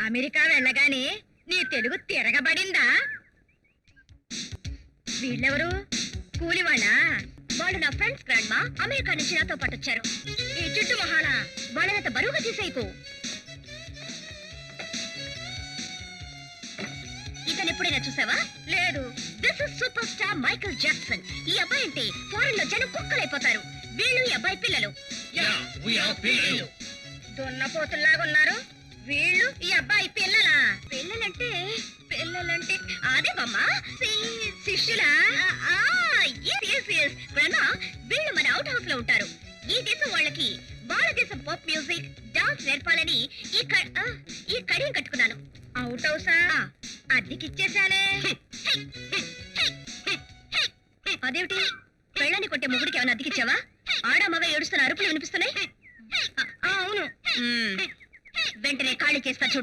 America వెళ్ళగానే నీ తెలుగు తిరగబడిందా? వీళ్ళెవరు? కూలి వాళ్ళా? వాళ్ళు నా ఫ్రెండ్స్ గ్రాండ్ మా. అమెరికా నుంచి నాతో పాటు వచ్చారు. ఈ చుట్టూ మహాల వాళ్ళనంత బరువుగా తీసేయకు. ఇతను ఎప్పుడైనా చూసావా? లేదు. This is super star Michael Jackson. ఈ అబ్బాయి అంటే ఫారెన్ లో జనం కుక్కలైపోతారు. వీళ్ళు ఈ అబ్బాయి పిల్లలు. దున్నపోతుల్లాగా ఉన్నారు. వీళ్ళు ఈ అబ్బాయి పిల్లలా? పిల్లలంటే అదే బమ్మా శిష్యులా? వీళ్ళు మన అవుట్ హౌస్ లో ఉంటారు. ఈ దేశం వాళ్ళకి భారతదేశం పాప్ మ్యూజిక్ డాన్స్ నేర్పాలని ఈ కడియం కట్టుకున్నాను. అవుట్ హౌసా? అద్దెకిచ్చేసానే. అదేమిటి, పెళ్ళాన్ని కొట్టే మొగుడికి ఏమైనా అద్దెకిచ్చావా? ఆడామగా ఏడుస్తున్న అరుపులు వినిపిస్తున్నాయి. అవును. వెంటనే ఖాళీ చేస్తా చూడు.